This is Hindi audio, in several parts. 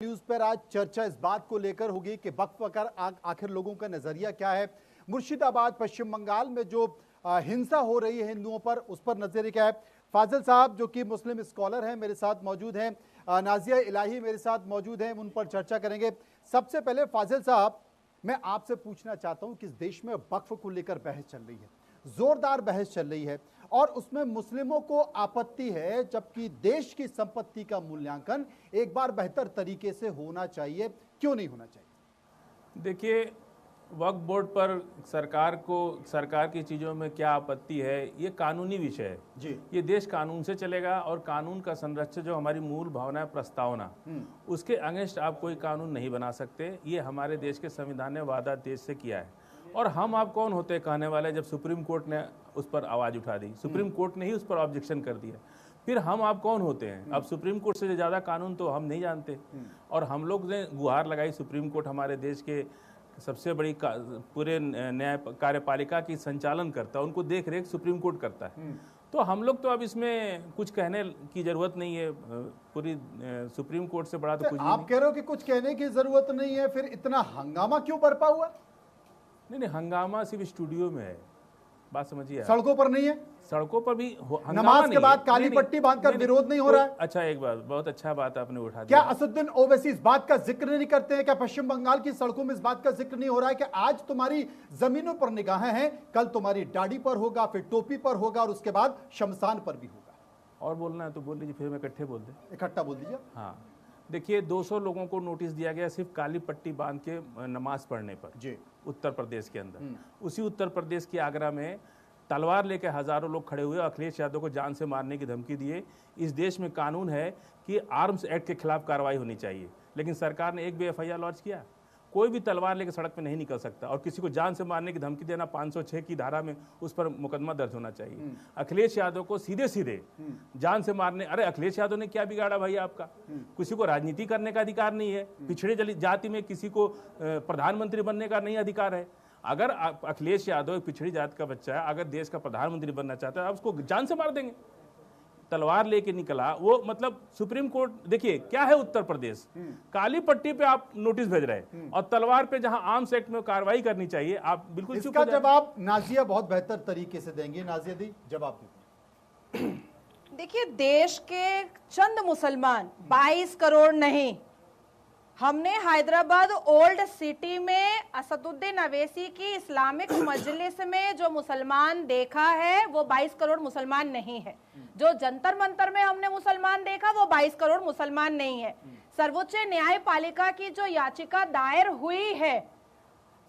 न्यूज पर आज चर्चा इस बात को लेकर होगी कि वक्फ पर आखिर लोगों का नजरिया क्या है। मुर्शिदाबाद पश्चिम बंगाल में जो हिंसा हो रही है हिंदुओं पर, उस पर नजरिया क्या है। फाजिल साहब जो कि मुस्लिम स्कॉलर हैं मेरे साथ मौजूद हैं, नाजिया इलाही मेरे साथ मौजूद हैं, उन पर चर्चा करेंगे। सबसे पहले फाजिल साहब, मैं आपसे पूछना चाहता हूं कि इस देश में वक्फ को लेकर बहस चल रही है, जोरदार बहस चल रही है और उसमें मुस्लिमों को आपत्ति है, जबकि देश की संपत्ति का मूल्यांकन एक बार बेहतर तरीके से होना चाहिए। क्यों नहीं होना चाहिए? देखिए, वक्फ बोर्ड पर सरकार की चीज़ों में क्या आपत्ति है, ये कानूनी विषय है जी। ये देश कानून से चलेगा और कानून का संरक्षण जो हमारी मूल भावना है प्रस्तावना, उसके अगेंस्ट आप कोई कानून नहीं बना सकते। ये हमारे देश के संविधान ने वादा देश से किया है। और हम आप कौन होते हैं कहने वाले, जब सुप्रीम कोर्ट ने उस पर आवाज़ उठा दी, सुप्रीम कोर्ट ने ही उस पर ऑब्जेक्शन कर दिया, फिर हम आप कौन होते हैं? अब सुप्रीम कोर्ट से ज़्यादा कानून तो हम नहीं जानते। और हम लोग ने गुहार लगाई, सुप्रीम कोर्ट हमारे देश के सबसे बड़ी पूरे न्याय कार्यपालिका की संचालन करता है, उनको देख रेख सुप्रीम कोर्ट करता है। तो हम लोग तो अब इसमें कुछ कहने की जरूरत नहीं है, पूरी सुप्रीम कोर्ट से बड़ा तो कुछ आप कह रहे हो कि कुछ कहने की जरूरत नहीं है, फिर इतना हंगामा क्यों बरपा हुआ? नहीं, हंगामा सिर्फ स्टूडियो में है, बात समझिए। सड़कों पर नहीं है? सड़कों पर भी नमाज के बाद काली पट्टी बांधकर विरोध नहीं हो रहा है? अच्छा, एक बात, बहुत अच्छा बात आपने उठा दिया। क्या असदुद्दीन ओवैसी इस बात का जिक्र नहीं करते हैं? क्या पश्चिम बंगाल की सड़कों में इस बात का जिक्र नहीं हो रहा है कि आज तुम्हारी जमीनों पर निगाहें हैं, कल तुम्हारी दाढ़ी पर होगा, फिर टोपी पर होगा और उसके बाद शमशान पर भी होगा? और बोलना है तो बोल लीजिए, फिर मैं इकट्ठे बोल दे। इकट्ठा बोल दीजिए। हाँ, देखिए, 200 लोगों को नोटिस दिया गया सिर्फ काली पट्टी बांध के नमाज पढ़ने पर जी, उत्तर प्रदेश के अंदर। उसी उत्तर प्रदेश के आगरा में तलवार लेकर हजारों लोग खड़े हुए, अखिलेश यादव को जान से मारने की धमकी दिए। इस देश में कानून है कि आर्म्स एक्ट के खिलाफ कार्रवाई होनी चाहिए, लेकिन सरकार ने एक भी एफआईआर लॉन्च किया? कोई भी तलवार लेकर सड़क पे नहीं निकल सकता, और किसी को जान से मारने की धमकी देना 506 की धारा में उस पर मुकदमा दर्ज होना चाहिए। अखिलेश यादव को सीधे सीधे जान से मारने, अरे अखिलेश यादव ने क्या बिगाड़ा भाई आपका? किसी को राजनीति करने का अधिकार नहीं है, पिछड़े जाति में किसी को प्रधानमंत्री बनने का नहीं अधिकार है। अगर अखिलेश यादव पिछड़ी जाति का बच्चा है, अगर देश का प्रधानमंत्री बनना चाहता है, आप उसको जान से मार देंगे? तलवार लेके निकला वो, मतलब सुप्रीम कोर्ट, देखिए क्या है उत्तर प्रदेश, काली पट्टी पे आप नोटिस भेज रहे हैं और तलवार पे जहां आर्म्स एक्ट में कार्रवाई करनी चाहिए आप बिल्कुल इसका जवाब नाजिया बहुत बेहतर तरीके से देंगे। नाजिया दी, जवाब दीजिए। देखिए, देश के चंद मुसलमान 22 करोड़ नहीं, हमने हैदराबाद ओल्ड सिटी में असदुद्दीन अवैसी की इस्लामिक मजलिस में जो मुसलमान देखा है वो 22 करोड़ मुसलमान नहीं है। जो जंतर मंतर में हमने मुसलमान देखा वो 22 करोड़ मुसलमान नहीं है। सर्वोच्च न्यायपालिका की जो याचिका दायर हुई है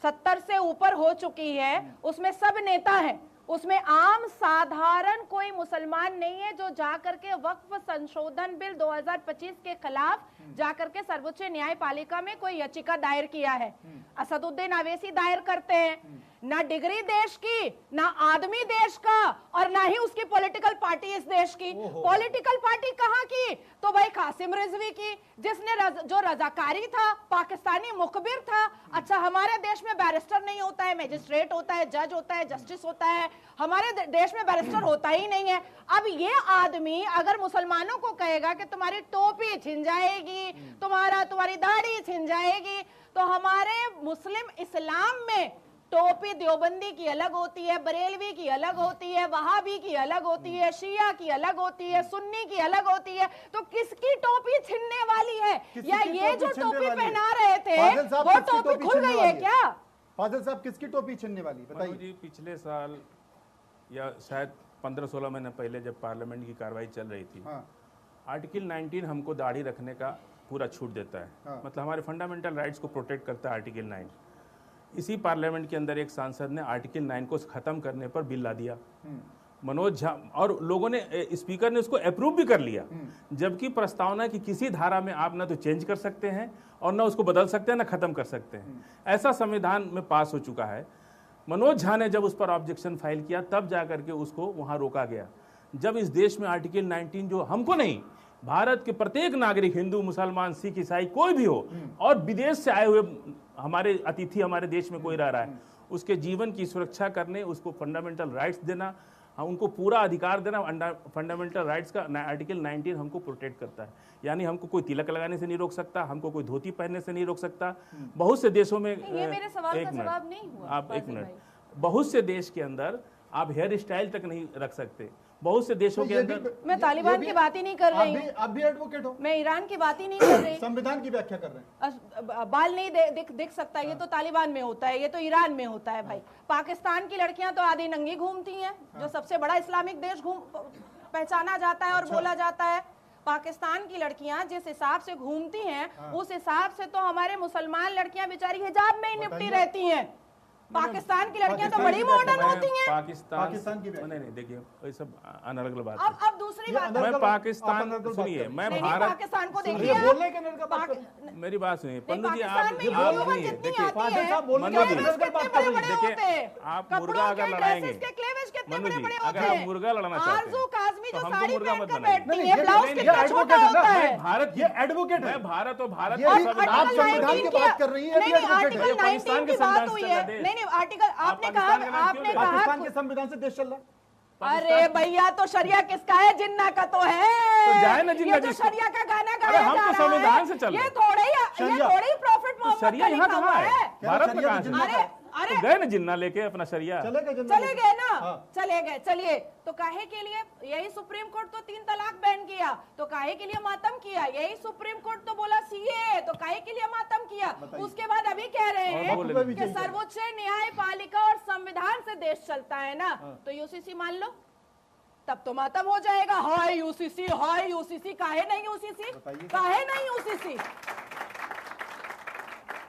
70 से ऊपर हो चुकी है, उसमें सब नेता हैं, उसमें आम साधारण कोई मुसलमान नहीं है जो जाकर के वक्फ संशोधन बिल 2025 के खिलाफ जाकर के सर्वोच्च न्यायपालिका में कोई याचिका दायर किया है। असदुद्दीन अवैसी दायर करते हैं, ना डिग्री देश की, ना आदमी देश का, और ना ही उसकी पॉलिटिकल पार्टी इस देश की। पॉलिटिकल पार्टी कहाँ की? तो भाई कासिम रिजवी की, जिसने जो रजाकारी था, पाकिस्तानी मुखबिर था। अच्छा, हमारे देश में बैरिस्टर नहीं होता है, मैजिस्ट्रेट होता है, जज होता है, जस्टिस होता है, हमारे देश में बैरिस्टर होता ही नहीं है। अब ये आदमी अगर मुसलमानों को कहेगा कि तुम्हारी टोपी छिन जाएगी, तुम्हारी दाढ़ी छिन जाएगी, तो हमारे मुस्लिम इस्लाम में टोपी देवबंदी की अलग होती है, बरेलवी की अलग होती है, वहाबी की अलग होती है, शिया की अलग होती है, सुन्नी की अलग होती है। तो किसकी टोपी छिनने वाली है? या ये जो टोपी पहना रहे थे वो टोपी खुल गई है क्या? फाजिल साहब, किसकी टोपी छिनने वाली बताइए जी। पिछले साल या शायद 15-16 महीने पहले जब पार्लियामेंट की कार्रवाई चल रही थी, आर्टिकल 19 हमको दाढ़ी रखने का पूरा छूट देता है, मतलब हमारे फंडामेंटल राइट्स को प्रोटेक्ट करता है आर्टिकल 9। इसी पार्लियामेंट के अंदर एक सांसद ने आर्टिकल 9 को खत्म करने पर बिल ला दिया, मनोज झा, और लोगों ने, स्पीकर ने उसको अप्रूव भी कर लिया, जबकि प्रस्तावना की किसी धारा में आप ना तो चेंज कर सकते हैं और ना उसको बदल सकते हैं, ना खत्म कर सकते हैं। ऐसा संविधान में पास हो चुका है। मनोज झा ने जब उस पर ऑब्जेक्शन फाइल किया तब जाकर के उसको वहां रोका गया। जब इस देश में आर्टिकल 19 जो हमको नहीं, भारत के प्रत्येक नागरिक, हिंदू, मुसलमान, सिख, ईसाई कोई भी हो, और विदेश से आए हुए हमारे अतिथि हमारे देश में कोई रह रहा है, उसके जीवन की सुरक्षा करने, उसको फंडामेंटल राइट्स देना, हम उनको पूरा अधिकार देना, फंडामेंटल राइट्स का आर्टिकल 19 हमको प्रोटेक्ट करता है। यानी हमको कोई तिलक लगाने से नहीं रोक सकता, हमको कोई धोती पहनने से नहीं रोक सकता। बहुत से देशों में ये मेरे सवाल का जवाब नहीं हुआ। आप एक मिनट, बहुत से देश के अंदर आप हेयर स्टाइल तक नहीं रख सकते। बहुत से देशों के अंदर, मैं तालिबान की बात ही नहीं कर रही हूँ, आप भी एडवोकेट हो, मैं ईरान की बात ही नहीं कर रही। संविधान की व्याख्या कर रहे हैं। बाल नहीं दिख सकता, ये तो तालिबान में होता है, ये तो ईरान में होता है भाई। पाकिस्तान की लड़कियां तो आधी नंगी घूमती हैं, जो सबसे बड़ा इस्लामिक देश पहचाना जाता है और बोला जाता है। पाकिस्तान की लड़कियां जिस हिसाब से घूमती हैं, उस हिसाब से तो हमारे मुसलमान लड़कियां बेचारी हिजाब में ही निपटी रहती हैं। पाकिस्तान की लड़कियां तो बड़ी मॉडर्न होती हैं। पाकिस्तान की नहीं, देखिए ये सब अनर्गल बात है। अब दूसरी बात, मैं पाकिस्तान, सुनिए, मैं भारत, पाकिस्तान को देखिए, मेरी बात सुनिए पन्नू जी, आप देखिए देखिए आप मुर्गा अगर लड़ाएंगे, मनु जी, अगर आप मुर्गा लड़ना चाहते हैं तो हमको मुर्गा मत बनाइए। भारत, ये एडवोकेट है, भारत और भारत आप संविधान की बात कर रही है, पाकिस्तान के संविधान से नहीं आर्टिकल आपने कहा पाकिस्तान के संविधान से देश चल रहा है। अरे भैया, तो शरिया किसका है? जिन्ना का तो है। तो जाए ना जिन्ना, ये तो शरिया का गाना गाया हम तो संविधान से चल रहे हैं। ये थोड़ी प्रॉफिट मोहम्मद शरिया यहाँ कहाँ है? भारत में कहाँ है? अरे तो गए ना जिन्ना लेके अपना शरिया, चले गए ना, चले गए। चलिए, तो काहे के लिए यही सुप्रीम कोर्ट तो 3 तलाक बैन किया, तो काहे के लिए मातम किया? यही सुप्रीम कोर्ट तो बोला सीए, तो काहे के लिए मातम किया? उसके बाद अभी कह रहे हैं कि सर्वोच्च न्यायपालिका और संविधान से देश चलता है ना, तो यूसीसी मान लो, तब तो मातम हो जाएगा। हाय यूसीसी, हाय यूसीसी, काहे नहीं यूसीसी, काहे नहीं यूसीसी?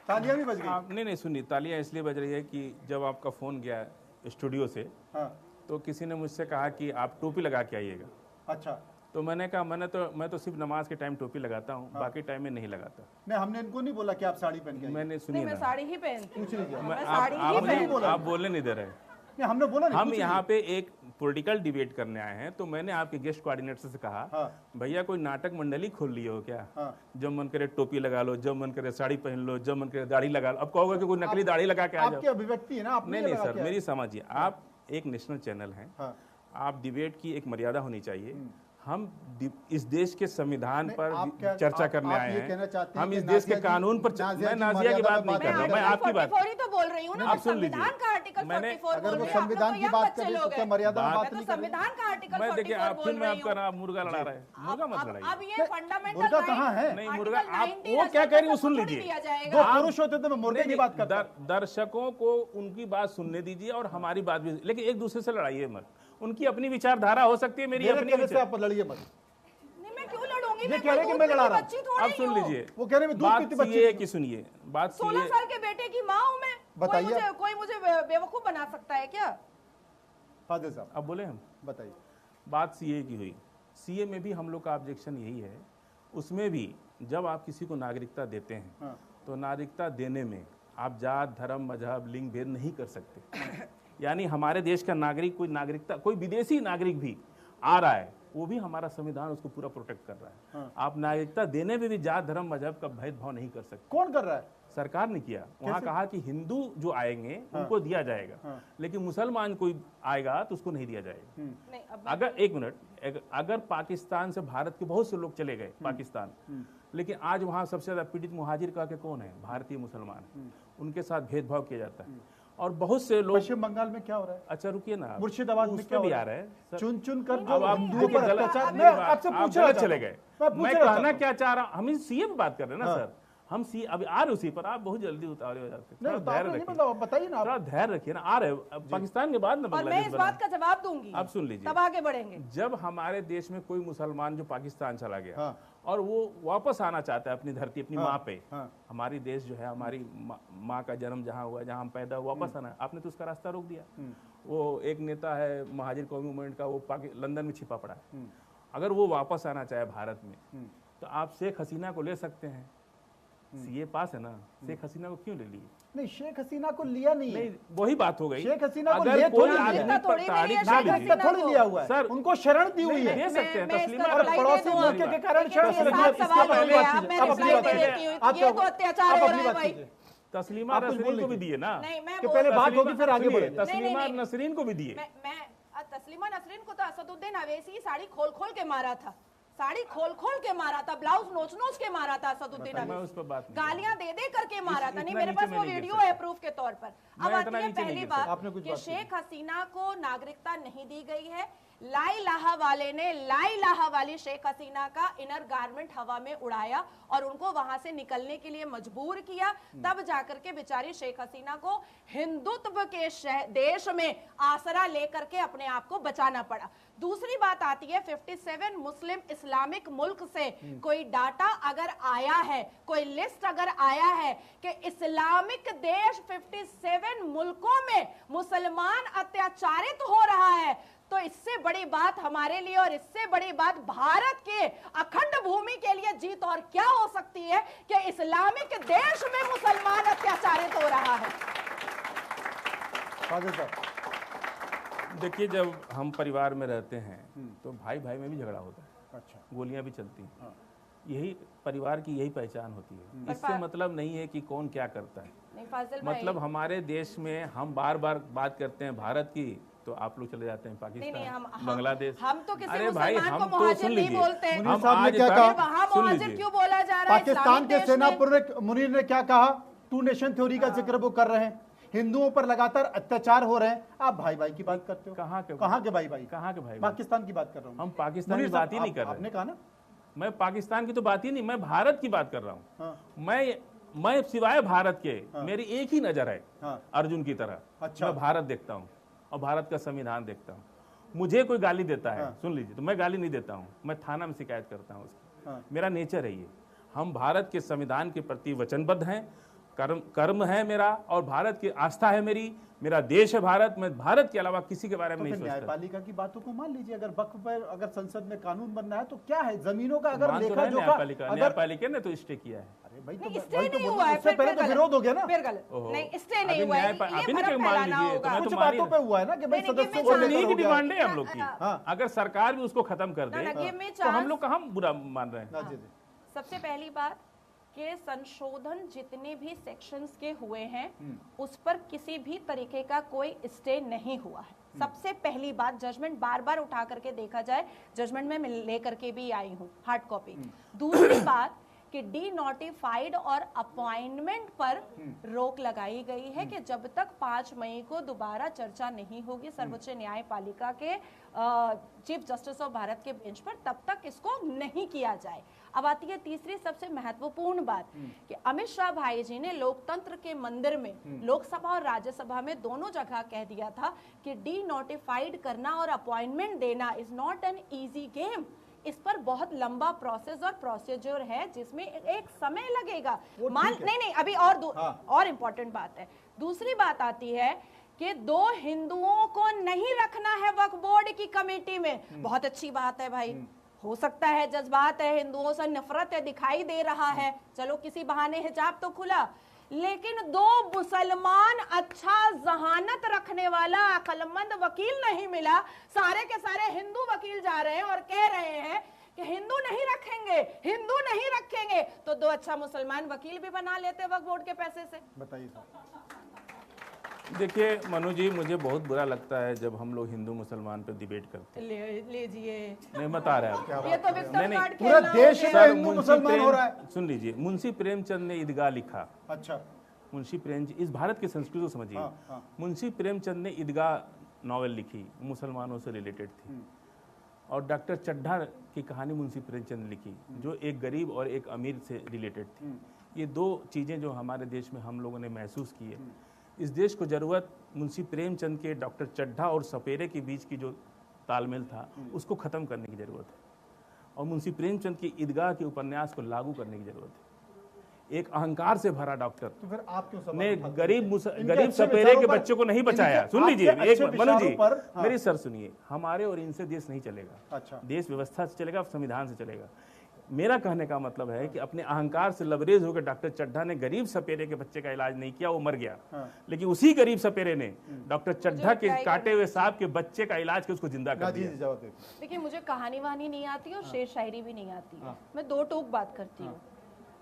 तालियां भी बज गई। नहीं सुनिए, तालियां इसलिए बज रही है कि जब आपका फोन गया स्टूडियो से, तो किसी ने मुझसे कहा कि आप टोपी लगा के आइएगा। अच्छा, तो मैंने कहा मैं तो सिर्फ नमाज के टाइम टोपी लगाता हूँ, बाकी टाइम में नहीं लगाता। नहीं, हमने इनको नहीं बोला कि आप साड़ी पहन के, मैंने सुनिए मैं साड़ी ही पहनती हूँ, आप बोलने नहीं दे रहे। हमने बोला हम यहाँ पे एक पॉलिटिकल डिबेट करने आए हैं, तो मैंने आपके गेस्ट कोऑर्डिनेटर से कहा, भैया कोई नाटक मंडली खोल लिए हो क्या? जब मन करे टोपी लगा लो, जब मन करे साड़ी पहन लो, जब मन करे दाढ़ी लगा लो। अब कहोगे कि कोई नकली दाढ़ी लगा के आ जाओ, आपकी अभिव्यक्ति है ना, आपने नहीं सर, मेरी समझिए, आप एक नेशनल चैनल हैं, आप डिबेट की एक मर्यादा होनी चाहिए। हम इस देश के संविधान पर चर्चा करने आए हैं, हम इस देश के कानून पर। मैं नाजिया की बात नहीं कर रहा, मैं आपकी बात तो बोल रही हूँ ना। आप सुन लीजिए, मैंने अगर वो संविधान की बात कर रही तो मर्यादा बात नहीं कर रही। संविधान का आर्टिकल मैं देखिए, आप फिर मैं आपका नाम मुर्गा लड़ा रहे, मुर्गा मत लड़ाइए। अब ये फंडामेंटल मुर्गा कहाँ है? नहीं मुर्गा, आप वो क्या कह रही हो सुन लीजिए। दो पुरुष होते तो मैं मुर्गे की बात करता। दर्शकों को उनकी बात सुनने दीजिए और हमारी बात भी, लेकिन एक दूसरे से लड़ाइए मत। उनकी अपनी विचारधारा हो सकती है, मेरी अपनी विचार। आप लड़िए मत। क्यों लड़ूंगी? ये कह रहे कि मैं लड़ा रहा हूं। अब सुन लीजिए, वो कह रहे हैं दूध पीती बच्ची है कि सुनिए बात। 16 साल के बेटे की माँ हूं मैं, बताइए। कोई मुझे बेवकूफ बना सकता है क्या? फादिल साहब अब बोले हम, बताइए। बात सीए की हुई, सीए में भी हम लोग का ऑब्जेक्शन यही है, उसमें भी जब आप किसी को नागरिकता देते हैं तो नागरिकता देने में आप जात, धर्म, मजहब, लिंग भेद नहीं कर सकते। यानी हमारे देश का नागरिक, कोई नागरिकता, कोई विदेशी नागरिक भी आ रहा है, वो भी हमारा संविधान उसको पूरा प्रोटेक्ट कर रहा है। आप नागरिकता देने में भी जात, धर्म, मजहब का भेदभाव नहीं कर सकते। कौन कर रहा है? सरकार ने किया। वहां कहा कि हिंदू जो आएंगे उनको दिया जाएगा, लेकिन मुसलमान कोई आएगा तो उसको नहीं दिया जाएगा। अगर एक मिनट, अगर पाकिस्तान से भारत के बहुत से लोग चले गए पाकिस्तान, लेकिन आज वहां सबसे ज्यादा पीड़ित मुहाजिर का कौन है? भारतीय मुसलमान। उनके साथ भेदभाव किया जाता है और बहुत से लोग। पश्चिम बंगाल में क्या हो रहा है? अच्छा रुकिए ना, मुर्शिदाबाद में क्या भी आ रहा है? चुन चुन कर अब आप चले गए। मैं कहना क्या चाह रहा हूँ, हम इस सीए पे बात कर रहे हैं ना सर, हम सी अभी आ रहे उसी पर, आप बहुत जल्दी उतारे हो जाते हैं। धैर्य रखिए, बताइए ना, थोड़ा धैर्य रखिए ना। आ रहे पाकिस्तान के बाद ना मैं इस बात का जवाब दूंगी। आप सुन लीजिए, तब आगे बढ़ेंगे। जब हमारे देश में कोई मुसलमान जो पाकिस्तान चला गया और वो वापस आना चाहता है अपनी धरती, अपनी माँ पे, हमारी देश जो है, हमारी माँ का जन्म जहाँ हुआ, जहाँ हम पैदा हुआ, वापस आना, आपने तो उसका रास्ता रोक दिया। वो एक नेता है महाजिर कौमी मूवमेंट का, वो लंदन में छिपा पड़ा है। अगर वो वापस आना चाहे भारत में तो आप शेख हसीना को ले सकते हैं। सीए पास है ना, शेख हसीना को क्यों ले लिए? नहीं, शेख हसीना को लिया नहीं, वही बात हो गई। शेख हसीना को अगर कोई थोड़ी लिया हुआ है सर, उनको शरण दी हुई है, दे सकते हैं। तस्लीमा और पड़ोसी मुल्क के कारण शरण। तस्लीमा नसरीन को भी दिए ना, पहले बात होगी फिर आगे बढ़ेंगे। तस्लीमा नसरीन को भी दिए। तस्लीमा नसरीन को तो असदुद्दीन अवैसी साड़ी खोल खोल के मारा था, साड़ी खोल खोल के मारा था, ब्लाउज नोच नोच के मारा था असदुद्दीन अवैसी, गालियां दे दे करके मारा था। नहीं, मेरे पास वो वीडियो है प्रूफ के तौर पर। अब आती है पहली बात कि शेख हसीना को नागरिकता नहीं दी गई है। ला इलाहा वाले ने ला इलाहा वाली शेख हसीना का इनर गारमेंट हवा में उड़ाया और उनको वहां से निकलने के लिए मजबूर किया, तब जाकर के बेचारी शेख हसीना को हिंदुत्व के देश में आसरा लेकर के अपने आप को बचाना पड़ा। दूसरी बात आती है 57 मुस्लिम इस्लामिक मुल्क से कोई डाटा अगर आया है, कोई लिस्ट अगर आया है कि इस्लामिक देश 57 मुल्कों में मुसलमान अत्याचारित हो रहा है, तो इससे बड़ी बात हमारे लिए और इससे बड़ी बात भारत के अखंड भूमि के लिए जीत और क्या हो सकती है कि इस्लामिक देश में मुसलमान अत्याचारित हो रहा है। देखिए, जब हम परिवार में रहते हैं तो भाई भाई में भी झगड़ा होता है, अच्छा, गोलियां भी चलती हैं। हाँ। यही परिवार की यही पहचान होती है। इससे मतलब नहीं है कि कौन क्या करता है। नहीं फाजिल मतलब हमारे देश में हम बार बार बात करते हैं भारत की, तो आप लोग चले जाते हैं पाकिस्तान, बांग्लादेश। हम तो किसी अरे भाई, मुसलमान हम को मुहाजिर नहीं बोलते हैं। मुनीर साहब ने क्या कहा? वहाँ मुहाजिर क्यों बोला जा रहा है? पाकिस्तान के सेना प्रमुख मुनीर ने क्या कहा? टू नेशन थ्योरी का जिक्र वो कर रहे हैं, हिंदुओं पर लगातार अत्याचार हो रहे हैं। आप भाई भाई की बात करते हो? कहाँ के भाई भाई? कहाँ के भाई? पाकिस्तान की बात कर रहा हूँ। हम पाकिस्तान की बात ही नहीं कर रहे। आपने कहा ना, मैं पाकिस्तान की तो बात ही नहीं, मैं भारत की बात कर रहा हूँ। मैं सिवाय भारत के मेरी एक ही नजर है, अर्जुन की तरह। अच्छा। मैं भारत देखता हूँ और भारत का संविधान देखता हूँ। मुझे कोई गाली देता है, सुन लीजिए, तो मैं गाली नहीं देता हूँ, मैं थाना में शिकायत करता हूँ उसकी। मेरा नेचर है ये। हम भारत के संविधान के प्रति वचनबद्ध हैं, कर्म है मेरा, और भारत की आस्था है मेरी, मेरा देश है भारत। मैं भारत के अलावा किसी के बारे में नहीं सोचता। न्यायपालिका की बातों को मान लीजिए, अगर वक्फ पर अगर संसद में कानून बनना है तो क्या है, जमीनों का अगर लेखा जोखा, न्यायपालिका ने तो स्टे किया है। अरे भाई, तो उससे पहले तो विरोध हो गया ना। नहीं, स्टे नहीं हुआ है, कुछ बातों पे हुआ है ना कि भाई सदस्यों को की डिमांड है हम लोग की। अगर सरकार भी उसको खत्म कर दे तो हम लोग कहाँ बुरा मान रहे हैं। सबसे पहली बात के संशोधन जितने भी सेक्शंस के हुए हैं उस पर किसी भी तरीके का कोई स्टे नहीं हुआ है। सबसे पहली बात, जजमेंट बार बार उठा करके देखा जाए, जजमेंट में लेकर के भी आई हूँ हार्ड कॉपी। दूसरी बात कि डी नोटिफाइड और अपॉइंटमेंट पर रोक लगाई गई है कि जब तक 5 मई को दोबारा चर्चा नहीं होगी सर्वोच्च न्यायपालिका के चीफ जस्टिस ऑफ भारत के बेंच पर, तब तक इसको नहीं किया जाए। अब आती है तीसरी सबसे महत्वपूर्ण बात कि अमित शाह भाई जी ने लोकतंत्र के मंदिर में लोकसभा और राज्यसभा में दोनों जगह कह दिया था कि डी नोटिफाइड करना और अपॉइंटमेंट देना is not an easy game. इस पर बहुत लंबा प्रोसेस और प्रोसीजर है जिसमें एक समय लगेगा। नहीं अभी और इम्पोर्टेंट बात है। दूसरी बात आती है कि 2 हिंदुओं को नहीं रखना है वक्फ बोर्ड की कमेटी में। बहुत अच्छी बात है भाई, हो सकता है जज्बात है, हिंदुओं से नफरत है, दिखाई दे रहा है, चलो किसी बहाने हिजाब तो खुला, लेकिन 2 मुसलमान अच्छा जहानत रखने वाला अक्लमंद वकील नहीं मिला। सारे के सारे हिंदू वकील जा रहे हैं और कह रहे हैं कि हिंदू नहीं रखेंगे, तो 2 अच्छा मुसलमान वकील भी बना लेते वक्फ बोर्ड के पैसे से। बताइए। देखिए मनु जी, मुझे बहुत बुरा लगता है जब हम लोग हिंदू मुसलमान पे डिबेट करते हैं। लीजिए, नहीं बता रहे आप, ये तो विक्टिम कार्ड पूरा देश हिंदू मुसलमान हो रहा है। सुन लीजिए, मुंशी प्रेमचंद ने ईदगाह लिखा। अच्छा। मुंशी प्रेमचंद, इस भारत की संस्कृति को समझिए। मुंशी प्रेमचंद ने ईदगाह नॉवेल लिखी, मुसलमानों से रिलेटेड थी। और डॉक्टर चड्ढा की कहानी मुंशी प्रेमचंद ने लिखी, जो एक गरीब और एक अमीर से रिलेटेड थी। ये 2 चीज़ें जो हमारे देश में हम लोगों ने महसूस की है, इस देश को ज़रूरत मुंशी प्रेमचंद के डॉक्टर चड्ढा और सपेरे के बीच की जो तालमेल था उसको ख़त्म करने की ज़रूरत है, और मुंशी प्रेमचंद की ईदगाह के उपन्यास को लागू करने की ज़रूरत है। एक अहंकार से भरा डॉक्टर तो फिर आप क्यों ने गरीब सपेरे के बच्चों को नहीं बचाया। सुन लीजिए एक मनु जी, मेरी सर सुनिए, हमारे और इनसे देश नहीं चलेगा। अच्छा। देश व्यवस्था से चलेगा, संविधान से चलेगा। मेरा कहने का मतलब है कि अपने अहंकार से लबरेज होकर डॉक्टर चड्ढा ने गरीब सपेरे के बच्चे का इलाज नहीं किया, वो मर गया। लेकिन उसी गरीब सपेरे ने डॉक्टर चड्ढा के काटे हुए सांप के बच्चे का इलाज के उसको जिंदा कर दिया। देखिए, मुझे कहानी वहानी नहीं आती और शेर शायरी भी नहीं आती है। मैं 2 टूक बात करती हूँ।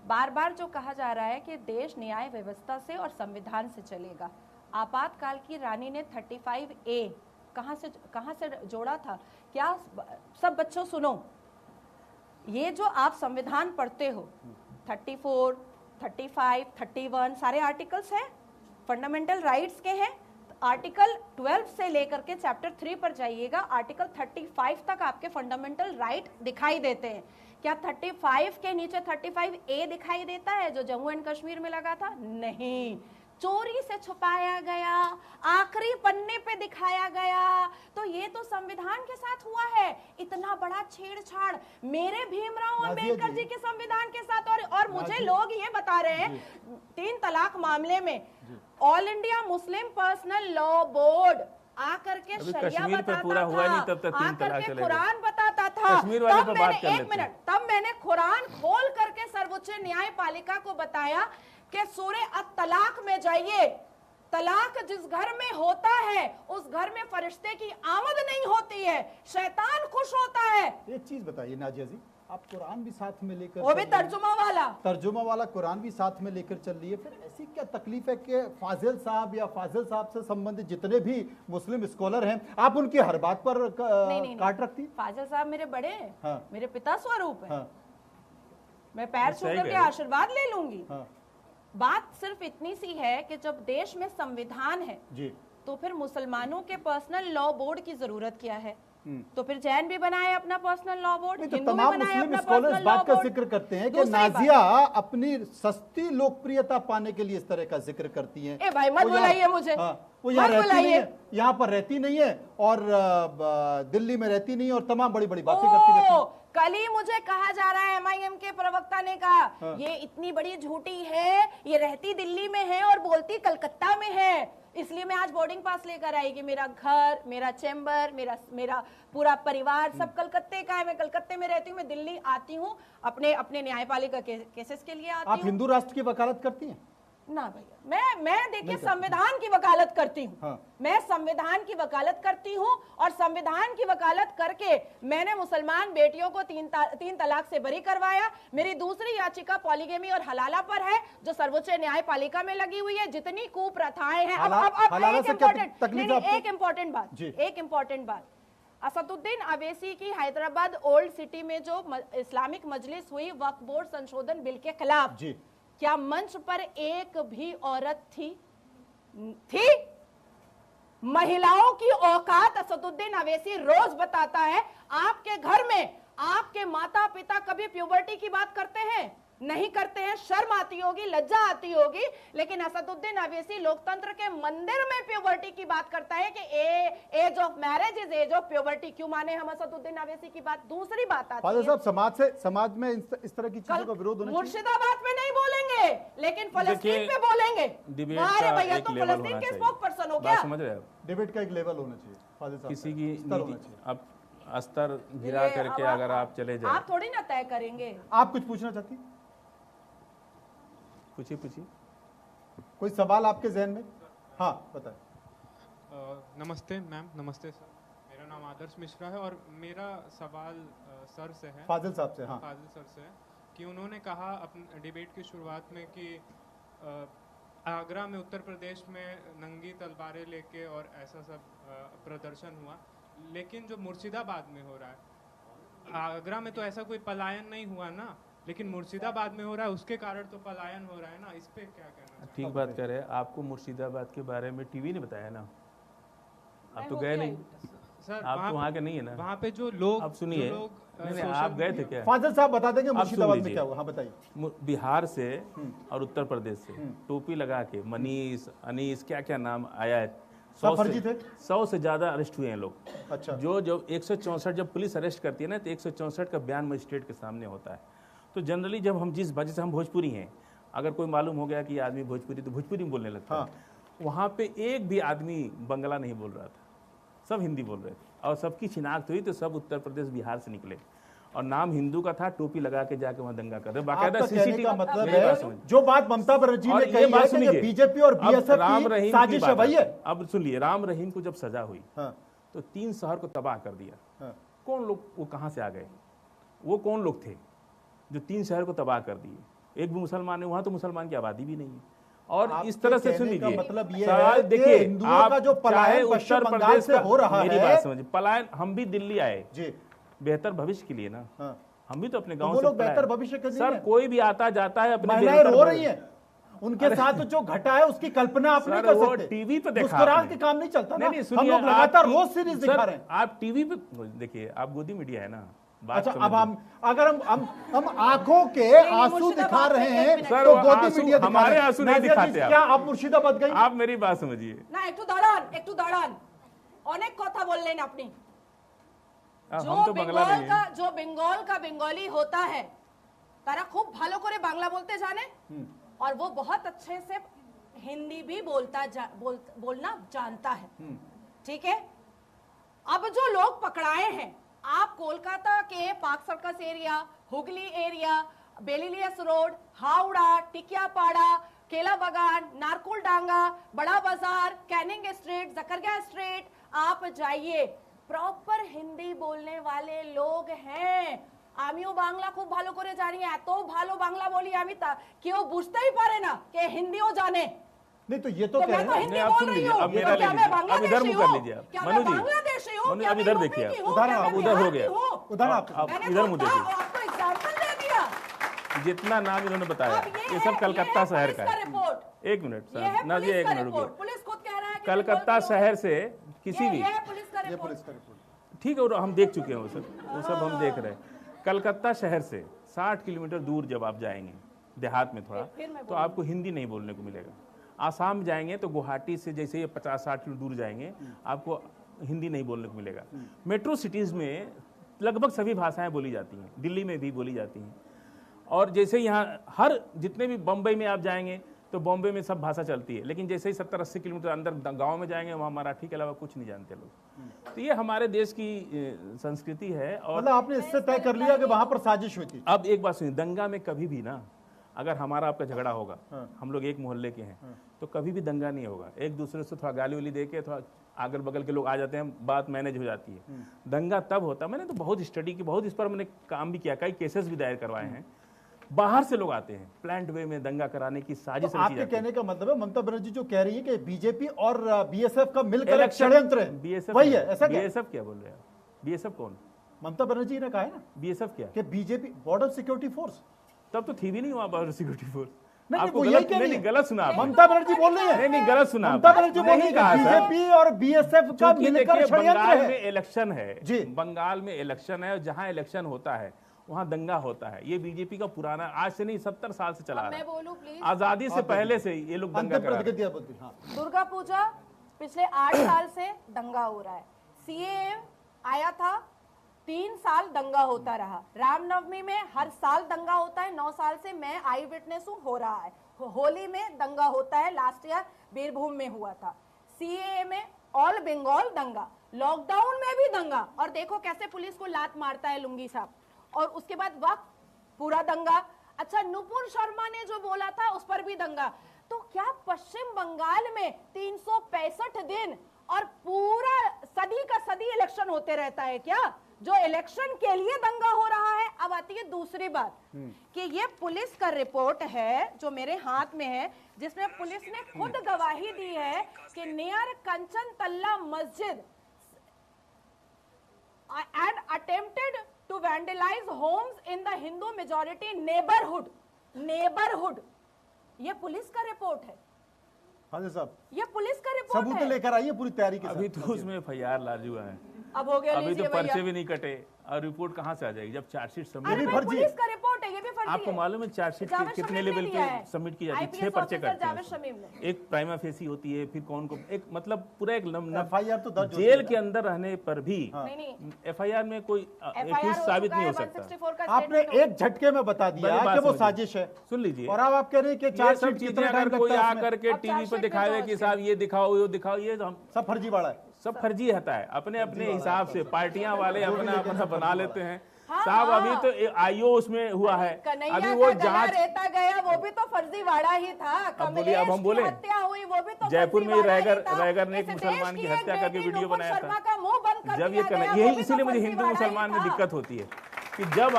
बार बार जो कहा जा रहा है कि देश न्याय व्यवस्था से और संविधान से चलेगा, आपातकाल की रानी ने 35A कहां से जोड़ा था? क्या सब बच्चों सुनो, ये जो आप संविधान पढ़ते हो 34, 35, 31 सारे आर्टिकल्स हैं, फंडामेंटल राइट्स के हैं। आर्टिकल 12 से लेकर के चैप्टर 3 पर जाइएगा, आर्टिकल 35 तक आपके फंडामेंटल राइट दिखाई देते हैं। क्या 35 के नीचे 35A दिखाई देता है जो जम्मू एंड कश्मीर में लगा था? नहीं, चोरी से छुपाया गया, आखिरी पन्ने पे दिखाया गया। तो ये तो संविधान के साथ हुआ है, इतना बड़ा छेड़छाड़ मेरे भीमराव अंबेडकर जी के संविधान के साथ। और मुझे लोग ये बता रहे हैं 3 तलाक मामले में all India Muslim personal law board आकर के शरिया बताता पूरा हुआ था, नहीं तब तक 3 आकर तलाक के चले कुरान बताता था। कश्मीर वाले तब पे बात कर मैंने लेते हैं। तब मैंने कुरान खोल करके सर्वोच्च न्यायपालिका को बताया कि सूरे अत-तलाक में जाइए, तलाक जिस घर में होता है उस घर में फरिश्ते की आमद नहीं होती है, शैतान खुश होता है। एक चीज बताइए नाजिया जी, आप कुरान भी साथ में लेकर वो भी तर्जुमा वाला कुरान भी साथ में लेकर चल रही है, फिर ऐसी क्या तकलीफ है कि फाजिल साहब या फाजिल साहब से संबंधित जितने भी मुस्लिम स्कॉलर हैं आप उनकी हर बात पर नहीं। काट रखती? फाजिल साहब मेरे बड़े हैं, हाँ। मेरे पिता स्वरूप है, हाँ। मैं पैर छू करके आशीर्वाद ले लूंगी। हाँ। बात सिर्फ इतनी सी है कि जब देश में संविधान है जी, तो फिर मुसलमानों के पर्सनल लॉ बोर्ड की जरूरत क्या है? तो फिर जैन भी बनाए अपना पर्सनल लॉ बोर्ड, तो हिंदू भी तमाम बनाए मुस्लिम अपना स्कॉलर्स पर्सनल लॉ बात का बोर्ड। जिक्र करते हैं कि दूसरी बात- नाजिया अपनी सस्ती लोकप्रियता पाने के लिए इस तरह का जिक्र करती हैं। ए भाई, मत वो यहाँ- बुलाइए मुझे। हाँ, वो यहाँ मत रहती नहीं बुलाइए। है, यहाँ पर रहती नहीं है और दिल्ली में रहती नहीं है और तमाम बड़ी बड़ी बातें करती रहती ओ, है। कल ही मुझे कहा जा रहा है, MIM के प्रवक्ता ने कहा हाँ। ये इतनी बड़ी झूठी है, ये रहती दिल्ली में है और बोलती कलकत्ता में है, इसलिए मैं आज बोर्डिंग पास लेकर आई कि मेरा घर, मेरा चैम्बर, मेरा पूरा परिवार सब कलकत्ते का है। मैं कलकत्ते में रहती हूँ, मैं दिल्ली आती हूँ अपने न्यायपालिका केसेस के लिए आती आप हूँ। हिंदू राष्ट्र की वकालत करती हैं? ना भैया, मैं देखिए संविधान की वकालत करती हूँ। हाँ। मैं संविधान की वकालत करती हूँ और संविधान की वकालत करके मैंने मुसलमान बेटियों को 3 तलाक से बरी करवाया। मेरी दूसरी याचिका पॉलीगेमी और हलाला पर है जो सर्वोच्च न्यायपालिका में लगी हुई है। जितनी कुप्रथाएं हैं, हलाला से क्या तकलीफ है आपको? एक इम्पोर्टेंट बात, असदुद्दीन अवैसी की हैदराबाद ओल्ड सिटी में जो इस्लामिक मजलिस हुई वक्फ बोर्ड संशोधन बिल के खिलाफ जी, क्या मंच पर एक भी औरत थी? महिलाओं की औकात असदुद्दीन अवैसी रोज बताता है। आपके घर में आपके माता पिता कभी प्यूबर्टी की बात करते हैं? नहीं करते हैं। शर्म आती होगी, लज्जा आती होगी, लेकिन असदुद्दीन अवैसी लोकतंत्र के मंदिर में प्यूबर्टी की बात करता है कि age of marriage is age of puberty. क्यों माने हम असदुद्दीन अवैसी की बात? दूसरी बात आती है, साहब समाज में इस तरह की चीजों का विरोध होना चाहिए। मुर्शिदाबाद में नहीं बोलेंगे लेकिन फलस्तीन पे बोलेंगे। अरे भैया, तुम फलस्तीन के स्पोक पर्सन हो क्या? समझ रहे हो? डिबेट का एक लेवल होना चाहिए फाजिल साहब, किसी की स्तर होना चाहिए। अब स्तर गिरा करके अगर आप चले जाए, आप थोड़ी ना तय करेंगे। आप कुछ पूछना चाहती हैं? पूछिए। कोई सवाल आपके जहन में? हाँ बताएं। नमस्ते मैम। नमस्ते सर, मेरा नाम आदर्श मिश्रा है और मेरा सवाल सर से है, फाजिल साहब से। हाँ, फाजिल सर से है कि उन्होंने कहा अपने डिबेट की शुरुआत में कि आगरा में उत्तर प्रदेश में नंगी तलवारें लेके और ऐसा सब प्रदर्शन हुआ, लेकिन जो मुर्शिदाबाद में हो रहा है, आगरा में तो ऐसा कोई पलायन नहीं हुआ ना, लेकिन मुर्शिदाबाद में हो रहा है, उसके कारण तो पलायन हो रहा है ना। इस पे क्या कहना चाहिए? ठीक बात कर रहे हैं। आपको मुर्शिदाबाद के बारे में टीवी ने बताया ना, आप तो गए नहीं सर। आप तो वहाँ के नहीं है ना। वहाँ पे जो लोग, अब सुनिए, नहीं, आप गए थे क्या? फाजिल साहब बता देंगे आप सुन मुर्शिदाबाद में लीजिए। क्या हुआ। हाँ बताइए। बिहार से और उत्तर प्रदेश से टोपी लगा के मनीष, अनीस, क्या क्या नाम आया है, सब फर्जी थे। 100 से ज्यादा अरेस्ट हुए हैं लोग। अच्छा, जो 164 जब पुलिस अरेस्ट करती है ना तो 164 का बयान मजिस्ट्रेट के सामने होता है। तो जनरली जब हम जिस वजह से हम भोजपुरी हैं, अगर कोई मालूम हो गया कि आदमी भोजपुरी तो भोजपुरी में बोलने लगता है। वहाँ पे एक भी आदमी बंगला नहीं बोल रहा था, सब हिंदी बोल रहे थे और सबकी शिनाख्त हुई तो सब उत्तर प्रदेश बिहार से निकले और नाम हिंदू का था, टोपी लगा के जाके वहाँ दंगा कर रहे। बाकायदा कहने का मतलब मेरी बात है सुनिए। जो बात ममता बनर्जी और ने ये कही बात है सुनिए, कि बीजेपी और अब बीएसएफ राम की रहीम साजिश की है बात वही है। अब सुनिए, राम रहीम को जब सजा हुई तो 3 शहर को तबाह कर दिया। कौन लोग, वो कहाँ से आ गए? वो कौन लोग थे जो 3 शहर को तबाह कर दिए? एक भी मुसलमान है वहाँ, तो मुसलमान की आबादी भी नहीं है। और इस तरह से सुन लीजिए, मतलब ये सवाल है कि देखिए, हिंदुओं आप का जो चाहे पलायन पश्चिम उत्तर बंगाल प्रदेश से का, हो रहा मेरी है, बात समझिए, पलायन हम भी दिल्ली आए जी बेहतर भविष्य के लिए ना, हाँ। हम भी तो अपने तो गांव वो से लोग पलायन। बेहतर भविष्य के लिए सर हैं। कोई भी आता जाता है अपने महिलाएं बेहतर रो रही भविष्य- हैं, उनके साथ जो घटा है उसकी कल्पना आप नहीं सर कर वो सकते। टीवी पे देखा मुस्कुराहट आपने। के काम नहीं चलता ना। नहीं, हम सुनिए, लोग लगातार आप रोज सीरीज सर, दिखा रहे हैं। आप टीवी पे देखिए, आप गोदी मीडिया है ना, बात अच्छा, अब समझिए। हम अगर हम आंखों के आंसू मुर्शिदाबाद दिखा पे रहे एक हैं मिनट। सर, तो वो गोदी आंसू मीडिया दिखा हमारे रहे हैं। आंसू नहीं नाज़िया जी, दिखाते आप। क्या आप मुर्शिदाबाद गई? आप मेरी बात समझिए, না একটু দাঁড়ান, একটু দাঁড়ান, অনেক কথা বললেন আপনি। जो हम तो बांग्ला बंगाल नहीं का है। जो बंगाल का बंगाली होता है, तारा खूब भालो करे बांग्ला बोलते जाने, और वो बहुत अच्छे से हिंदी भी बोलना जानता है, ठीक है। अब जो लोग पकड़ाए हैं, आप कोलकाता के Park Circus area, Hooghly area, Belilious road, Howrah, Tikiapara, Kela Bagan, नारकुल डांगा, बड़ा बाजार, कैनिंग स्ट्रीट, जकरगा स्ट्रीट, आप जाइए, प्रॉपर हिंदी बोलने वाले लोग हैं। आमियो बांग्ला खूब भालो करे जानी है, तो भालो बांग्ला बोली आमी केउ बुझते ही पारे ना कि हिंदीओ जाने। नहीं तो ये तो तो कह मैं तो रहे हैं। हिंदी नहीं, आप बोल सुन रही लीजिए, हूँ। अब मेरा तो ले क्या मैं लीजिए, अब इधर बांग्लादेशी मुँह कर हूँ? लीजिए आप। क्या मनु मैं जी, बांग्लादेशी हूँ? मनु, क्या अब मैं इधर यूपी देखिए की आप। हूँ? उधर क्या आप, मैं उधर हो बिहार गया। की हूँ? उधर आप अब मैंने इधर तो मुँह कहा, देखिए, आपको एग्जाम्पल दे दिया। जितना नाम इन्होंने बताया अब ये है- सब कलकत्ता है शहर पुलिस का का है। रिपोर्ट। एक मिनट ये है सर, ना जी, पुलिस एक का मिनट रिपोर्ट। रुकिए। पुलिस खुद कह रहा है कि कलकत्ता बंगाल के शहर से किसी लोग- भी, ये है पुलिस का ये रिपोर्ट। पुलिस का रिपोर्ट। ठीक है, और हम देख चुके हैं वो सब हम देख रहे हैं। कलकत्ता शहर से 60 किलोमीटर दूर जब आप जाएंगे देहात में थोड़ा, फिर मैं तो आपको हिंदी नहीं बोलने को मिलेगा। आसाम जाएंगे तो गुवाहाटी से जैसे ये 50-60 किलो दूर जाएंगे, आपको हिंदी नहीं बोलने को मिलेगा। मेट्रो सिटीज़ में लगभग सभी भाषाएं बोली जाती हैं, दिल्ली में भी बोली जाती हैं। और जैसे यहाँ हर जितने भी बम्बई में आप जाएंगे तो बॉम्बे में सब भाषा चलती है, लेकिन जैसे ही 70-80 किलोमीटर अंदर गांव में जाएंगे वहाँ मराठी के अलावा कुछ नहीं जानते लोग। तो ये हमारे देश की संस्कृति है। और मतलब आपने इससे तय कर लिया कि वहां पर साजिश हुई थी। अब एक बात सुनिए, दंगा में कभी भी ना, अगर हमारा आपका झगड़ा होगा, हम लोग एक मोहल्ले के हैं, तो कभी भी दंगा नहीं होगा। एक दूसरे से थोड़ा गाली वाली दे के थोड़ा अगल बगल के लोग आ जाते हैं, बात मैनेज हो जाती है। दंगा तब होता है, मैंने तो बहुत स्टडी की, बहुत इस पर मैंने काम भी किया, कई केसेस भी दायर करवाए हैं। बाहर से लोग आते हैं, प्लान्ड वे में दंगा कराने की साजिश तो रची आपके जाती है। कहने का मतलब है ममता बनर्जी जो कह रही है कि बीजेपी और बीएसएफ का मिलकर एक इलेक्शन- षड्यंत्र है, बीएसएफ वही है, ऐसा क्या? बीएसएफ क्या बोल रहे हैं आप? बीएसएफ कौन? ममता बनर्जी ने कहा है ना बीएसएफ क्या? कि बीजेपी बॉर्डर सिक्योरिटी फोर्स। तब तो थी भी नहीं वहां पर सिक्योरिटी फोर्स। नहीं, आपको वो यही गलत कह रही नहीं, है। गलत सुना आपने। ममता बनर्जी बोल रही है, नहीं, गलत सुना ममता आपने। बनर्जी बोल रही नहीं है कहा कि सर। बीजेपी और बीएसएफ का क्योंकि मिलकर देखिए, षड्यंत्र बंगाल में है। इलेक्शन है जी। बंगाल में इलेक्शन है, और जहां इलेक्शन होता है वहां दंगा होता है। ये बीजेपी का पुराना, आज से नहीं 70 साल से चला अब रहा मैं है। बोलूं प्लीज। आजादी से पहले से ये लोग दंगा अंतिम करा रहे हैं। प्रतिक्रिया बोलती हाँ। दुर्गा पूजा पिछले 8 साल से दंगा हो रहा है। सीएए आया था, 3 साल दंगा होता रहा। रामनवमी में हर साल दंगा होता है, 9 साल से मैं आई विटनेस हूँ, हो रहा है। होली में दंगा होता है, लास्ट ईयर बीरभूम में हुआ था। सीएए में ऑल बंगाल दंगा, लॉकडाउन में भी दंगा, और देखो कैसे पुलिस को लात मारता है लुंगी साहब। और उसके बाद वक्त पूरा दंगा। अच्छा, नुपुर शर्मा ने जो बोला था उस पर भी दंगा। तो क्या पश्चिम बंगाल में 365 दिन और पूरा सदी का सदी इलेक्शन होते रहता है क्या, जो इलेक्शन के लिए दंगा हो रहा है? अब आती है दूसरी बात कि ये पुलिस का रिपोर्ट है जो मेरे हाथ में है, जिसमें पुलिस ने खुद गवाही दी है कि नियर कंचन तल्ला मस्जिद and attempted to vandalize homes in the Hindu majority neighborhood। ये पुलिस का रिपोर्ट है, हाँ जी साहब, ये पुलिस का रिपोर्ट सबूत है। लेकर आइए पूरी तैयारी के अभी साथ। तो उसमें FIR लाजू है, अब हो गया, अभी तो लीजिए पर्चे भैया। भी नहीं कटे, और रिपोर्ट कहाँ से आ जाएगी जब चार्जशीट ये सबमिट भी भाई, फर्जी है। पुलिस का रिपोर्ट है, ये भी फर्जी आपको है। मालूम है चार्जशीट जावेद कितने शमीम ने लेवल लिया है। पे सबमिट की जाती है? 6 IPS पर्चे ऑफिसर करते जावेद हैं शमीम उसमें। ने। एक प्राइमा फेसी होती है, फिर कौन को एक मतलब पूरा एक FIR तो दर्ज होती जेल है के अंदर रहने पर भी नहीं FIR में कोई FIR एक्यूज हो साबित चुका नहीं है, हो सकता। 164 का आपने statement हो- एक झटके में बता दिया मेरी बात कि वो समझिए। साजिश है, सुन लीजिए, और अब आप कह रहे हैं कि ये चार्जशीट सब चीजें कितना टाइम अगर कोई लगता है आकर उसमें? के अब टीवी पे चार्जशीट दिखावे में कि तो साहब ये दिखाओ वो दिखाओ, ये तो हम सब फर्जीवाड़ा है। सब फर्जी रहता है। अपने अपने हिसाब से पार्टियां वाले अपना अपना बना लेते हैं। साहब अभी तो आईओ उसमें हुआ है, कन्हैया अभी का वो गला जांच। रेता गया, वो भी तो फर्जीवाड़ा ही था। अब बोलिए, अब हम बोले हत्या हुई, वो भी तो जयपुर में फर्जीवाड़ा ही रैगर था। रैगर ने एक इस मुसलमान देश की एक हत्या करके बेटी वीडियो नुपुर बनाया शर्मा था। का मुंह बंद कर जब ये दिया गया, यही वो भी इसीलिए तो मुझे हिंदू फर्जीवाड़ा ही मुसलमान में था। दिक्कत होती है कि जब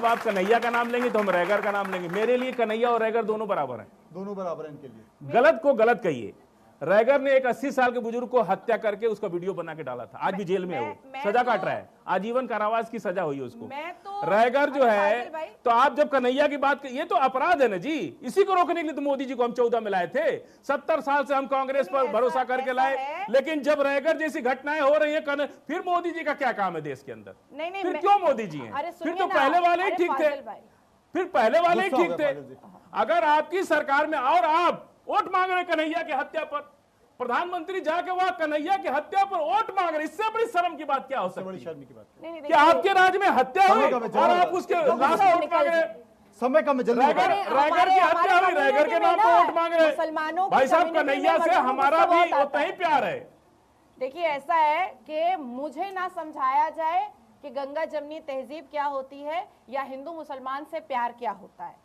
आप कन्हैया का नाम लेंगे तो हम रैगर का नाम लेंगे। मेरे लिए कन्हैया और रैगर दोनों बराबर हैं, दोनों बराबर हैं इनके लिए। गलत को गलत कहिए। रैगर ने एक 80 साल के बुजुर्ग को हत्या करके उसका वीडियो बना के डाला था, आज भी जेल में है वो, मैं सजा तो- काट रहा है, आजीवन कारावास की सजा हुई है उसको। मैं तो रैगर जो अरे है, फाजिल भाई, तो आप जब कन्हैया की बात ये तो अपराध है ना जी। इसी को रोकने के लिए तो मोदी जी को हम 14 में लाए थे। 70 साल से हम कांग्रेस पर भरोसा करके लाए, लेकिन जब रैगर जैसी घटनाएं हो रही है, फिर मोदी जी का क्या काम है देश के अंदर? नहीं, फिर क्यों मोदी जी हैं? अरे फिर सुनिए तो ना, पहले वाले ही अरे ठीक थे, फाजिल भाई, फिर पहले वाले ही गुस्सा हो ठीक गया थे। फाजिल जी। अगर आपकी सरकार में और आप वोट मांग रहे कन्हैया की हत्या पर, प्रधानमंत्री जाके वहां कन्हैया की हत्या पर वोट मांग रहे, इससे बड़ी शर्म की बात क्या हो सबसे बड़ी सकती है? शर्म की बात। नहीं, नहीं, कि देखिए, आपके राज्य में हत्या हुई समय का मैं और जवाब आप उसके जल्दी लाश से पर वोट मांग रहे हैं। समय कम है, जल्दी रैगर बताओ। रैगर की हत्या हुई, रैगर के नाम पर वोट मांग रहे मुसलमानों हैं। की भाई साहब, community में कन्हैया से मजलूम हमारा गुस्सा भी बहुत आता उतना ही है। प्यार है। देखिए ऐसा है कि मुझे ना समझाया जाए कि गंगा जमनी तहजीब क्या होती है या हिंदू मुसलमान से प्यार क्या होता है।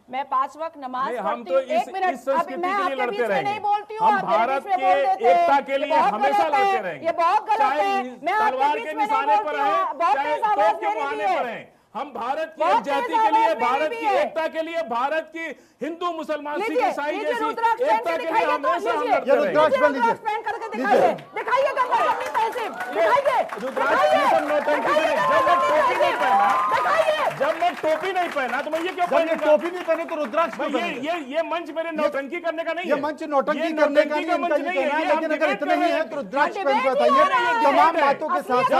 मैं 5 वक्त नमाज नहीं, हम पढ़ती तो हूँ। इस एक मिनट, संस्कृति अभी के मैं लिए आपके लड़ते बीच में रहेंगे। नहीं बोलती हूँ, हम आप मेरे भारत बीच में के बोल देते हैं। एकता के ये लिए बहुत हमेशा गलत है, लड़ते रहेंगे। ये बहुत गलत चाहे है। मैं आपके तलवार बीच के में नहीं निशाने पर बोलती हूँ, है, बहुत चाहे तेज आवाज तोप के मेरी मुहाने भी है। पर है। हम भारत की बहुत एक जाति तेज के लिए, आवाज मेरी भारत भी की है। एकता के लिए, भारत की हिंदू मुसलमान सिख लीजिए, ईसाई लीजिए जैसी रुद्राक्ष पहन एकता के के लिए दिखाइए तो, हमेशा हम लीजिए। लड़ते ये रहेंगे। रुद्राक्ष पहन लीजिए। रुद्राक्ष पहन करके दिखाइए, दिखाइए गंगा जमनी तहजीब, दिखाइए, रुद्राक्ष दिखाइए, ये सब नौटंकी दिखाइए करें। गंगा जब मैं जमनी टोपी नहीं तहजीब, पहना, दिखाइए। जब मैं टोपी नहीं पहना तो मैं ये क्यों जब ये पहनूंगा? टोपी नहीं पहने तो रुद्राक्ष क्यों भाई पहनेंगे? ये मंच मेरे नौटंकी करने का नहीं ये है। मंच नौटंकी ये करने का नौटंकी नहीं, इनका मंच ये नहीं है, कहना है। ये हम लेकिन अगर डिबेट इतना कर ही रहे है हैं। तो रुद्राक्ष डिबेट पहन के ही हो रहा बताइए है। तमाम डिबेट है। बातों के साथ असलियत साथ